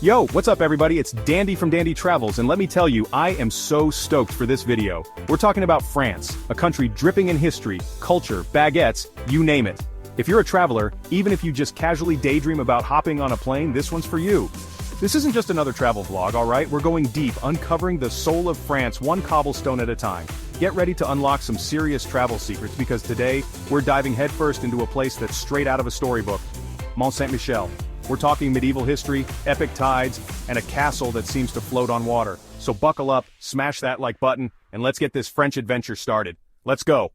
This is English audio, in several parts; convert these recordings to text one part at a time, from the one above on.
Yo, what's up everybody, it's Dandy from Dandy Travels, and let me tell you, I am so stoked for this video. We're talking about France, a country dripping in history, culture, baguettes, you name it. If you're a traveler, even if you just casually daydream about hopping on a plane, this one's for you. This isn't just another travel vlog, alright? We're going deep, uncovering the soul of France one cobblestone at a time. Get ready to unlock some serious travel secrets because today, we're diving headfirst into a place that's straight out of a storybook. Mont Saint-Michel. We're talking medieval history, epic tides, and a castle that seems to float on water. So buckle up, smash that like button, and let's get this French adventure started. Let's go.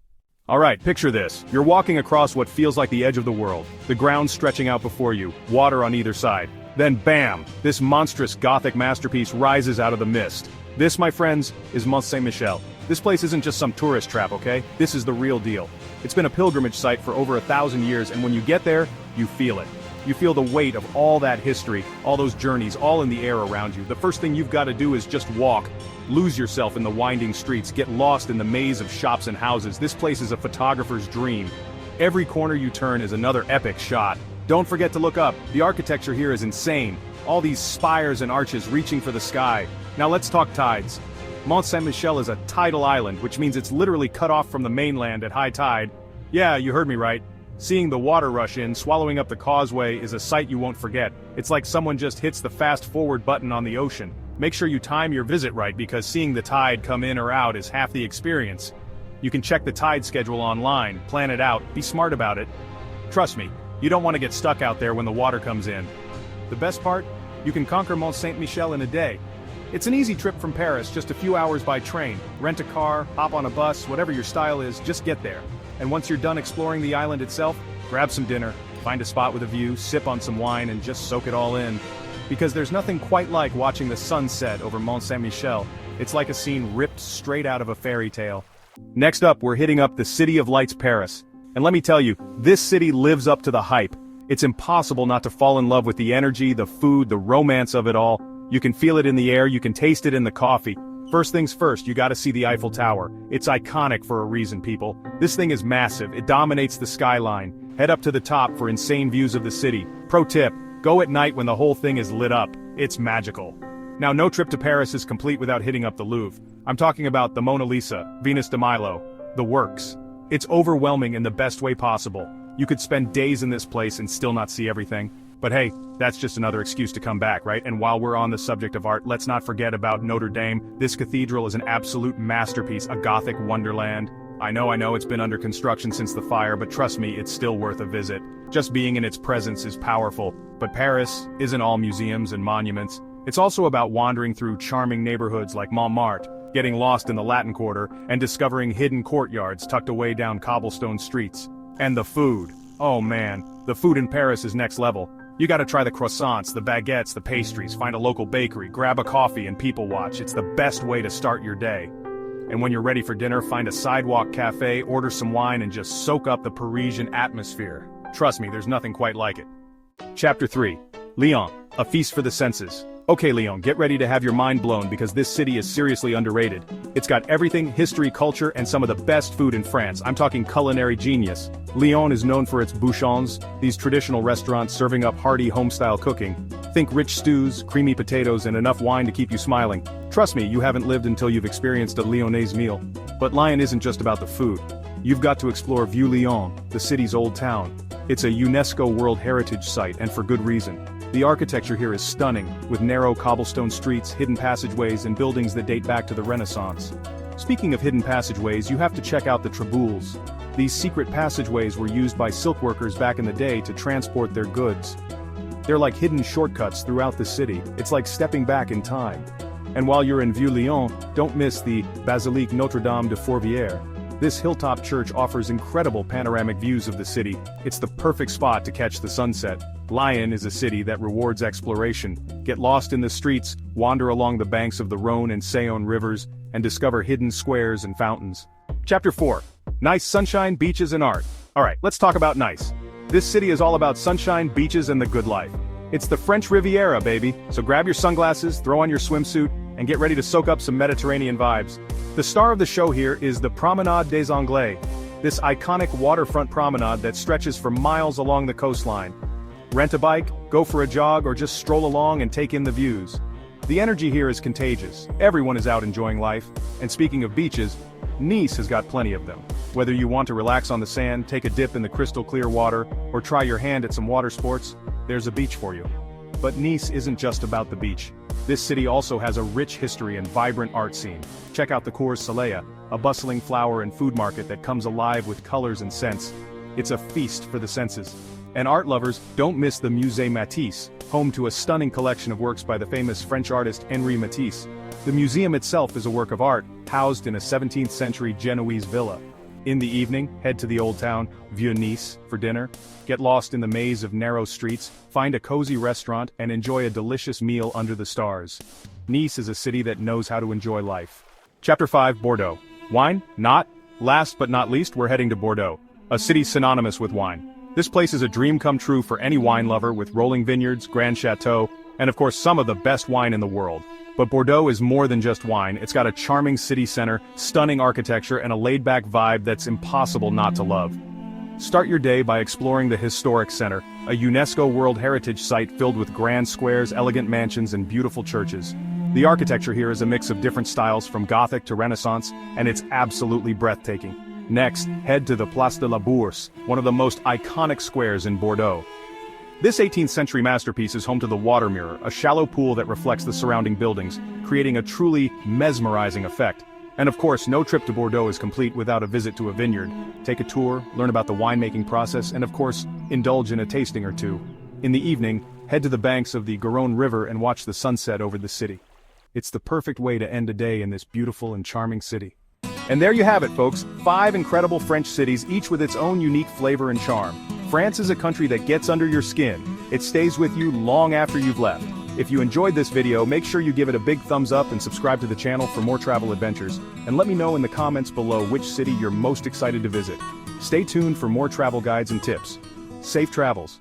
Alright, picture this. You're walking across what feels like the edge of the world, the ground stretching out before you, water on either side. Then bam! This monstrous Gothic masterpiece rises out of the mist. This, my friends, is Mont Saint-Michel. This place isn't just some tourist trap, okay? This is the real deal. It's been a pilgrimage site for over 1,000 years, and when you get there, you feel it. You feel the weight of all that history, all those journeys, all in the air around you. The first thing you've got to do is just walk. Lose yourself in the winding streets, get lost in the maze of shops and houses. This place is a photographer's dream. Every corner you turn is another epic shot. Don't forget to look up. The architecture here is insane. All these spires and arches reaching for the sky. Now let's talk tides. Mont Saint-Michel is a tidal island, which means it's literally cut off from the mainland at high tide. Yeah, you heard me right. Seeing the water rush in, swallowing up the causeway is a sight you won't forget. It's like someone just hits the fast forward button on the ocean. Make sure you time your visit right because seeing the tide come in or out is half the experience. You can check the tide schedule online, plan it out, be smart about it. Trust me, you don't want to get stuck out there when the water comes in. The best part? You can conquer Mont Saint-Michel in a day. It's an easy trip from Paris, just a few hours by train. Rent a car, hop on a bus, whatever your style is, just get there. And once you're done exploring the island itself, grab some dinner, find a spot with a view, sip on some wine, and just soak it all in. Because there's nothing quite like watching the sun set over Mont Saint-Michel. It's like a scene ripped straight out of a fairy tale. Next up, we're hitting up the City of Lights, Paris. And let me tell you, this city lives up to the hype. It's impossible not to fall in love with the energy, the food, the romance of it all. You can feel it in the air, you can taste it in the coffee. First things first, you gotta see the Eiffel Tower. It's iconic for a reason, people. This thing is massive, it dominates the skyline. Head up to the top for insane views of the city. Pro tip, go at night when the whole thing is lit up. It's magical. Now, no trip to Paris is complete without hitting up the Louvre. I'm talking about the Mona Lisa, Venus de Milo, the works. It's overwhelming in the best way possible. You could spend days in this place and still not see everything. But hey, that's just another excuse to come back, right? And while we're on the subject of art, let's not forget about Notre Dame. This cathedral is an absolute masterpiece, a Gothic wonderland. I know it's been under construction since the fire, but trust me, it's still worth a visit. Just being in its presence is powerful. But Paris isn't all museums and monuments. It's also about wandering through charming neighborhoods like Montmartre, getting lost in the Latin Quarter, and discovering hidden courtyards tucked away down cobblestone streets. And the food. Oh man, the food in Paris is next level. You gotta try the croissants, the baguettes, the pastries, find a local bakery, grab a coffee and people watch. It's the best way to start your day. And when you're ready for dinner, find a sidewalk cafe, order some wine and just soak up the Parisian atmosphere. Trust me, there's nothing quite like it. Chapter 3. Lyon, a feast for the senses. Okay Lyon, get ready to have your mind blown because this city is seriously underrated. It's got everything, history, culture, and some of the best food in France. I'm talking culinary genius. Lyon is known for its bouchons, these traditional restaurants serving up hearty home-style cooking. Think rich stews, creamy potatoes, and enough wine to keep you smiling. Trust me, you haven't lived until you've experienced a Lyonnaise meal. But Lyon isn't just about the food. You've got to explore Vieux Lyon, the city's old town. It's a UNESCO World Heritage Site, and for good reason. The architecture here is stunning, with narrow cobblestone streets, hidden passageways, and buildings that date back to the Renaissance. Speaking of hidden passageways, you have to check out the traboules. These secret passageways were used by silk workers back in the day to transport their goods. They're like hidden shortcuts throughout the city. It's like stepping back in time. And while you're in Vieux Lyon, don't miss the Basilique Notre-Dame de Fourvière. This hilltop church offers incredible panoramic views of the city. It's the perfect spot to catch the sunset. Lyon is a city that rewards exploration. Get lost in the streets, wander along the banks of the Rhône and Saône rivers, and discover hidden squares and fountains. Chapter 4. Nice sunshine, beaches and art. Alright, let's talk about nice. This city is all about sunshine, beaches and the good life. It's the French Riviera, baby, so grab your sunglasses, throw on your swimsuit, and get ready to soak up some Mediterranean vibes. The star of the show here is the Promenade des Anglais, this iconic waterfront promenade that stretches for miles along the coastline. Rent a bike, go for a jog, or just stroll along and take in the views. The energy here is contagious. Everyone is out enjoying life. And speaking of beaches, Nice has got plenty of them. Whether you want to relax on the sand, take a dip in the crystal clear water, or try your hand at some water sports, there's a beach for you. But Nice isn't just about the beach. This city also has a rich history and vibrant art scene. Check out the Cours Soleil, a bustling flower and food market that comes alive with colors and scents. It's a feast for the senses. And art lovers, don't miss the Musée Matisse, home to a stunning collection of works by the famous French artist Henri Matisse. The museum itself is a work of art, housed in a 17th century Genoese villa. In the evening, head to the old town, Vieux Nice, for dinner. Get lost in the maze of narrow streets, find a cozy restaurant, and enjoy a delicious meal under the stars. Nice is a city that knows how to enjoy life. Chapter 5, Bordeaux. Wine? Not. Last but not least, we're heading to Bordeaux, a city synonymous with wine. This place is a dream come true for any wine lover, with rolling vineyards, grand chateaux, and of course some of the best wine in the world. But Bordeaux is more than just wine. It's got a charming city center, stunning architecture, and a laid-back vibe that's impossible not to love. Start your day by exploring the historic center, a UNESCO World Heritage Site filled with grand squares, elegant mansions, and beautiful churches. The architecture here is a mix of different styles from Gothic to Renaissance, and it's absolutely breathtaking. Next, head to the Place de la Bourse, one of the most iconic squares in Bordeaux. This 18th century masterpiece is home to the water mirror, a shallow pool that reflects the surrounding buildings, creating a truly mesmerizing effect. And of course, no trip to Bordeaux is complete without a visit to a vineyard. Take a tour, learn about the winemaking process, and of course, indulge in a tasting or two. In the evening, head to the banks of the Garonne River and watch the sunset over the city. It's the perfect way to end a day in this beautiful and charming city. And there you have it, folks, 5 incredible French cities, each with its own unique flavor and charm. France is a country that gets under your skin. It stays with you long after you've left. If you enjoyed this video, make sure you give it a big thumbs up and subscribe to the channel for more travel adventures. And let me know in the comments below which city you're most excited to visit. Stay tuned for more travel guides and tips. Safe travels.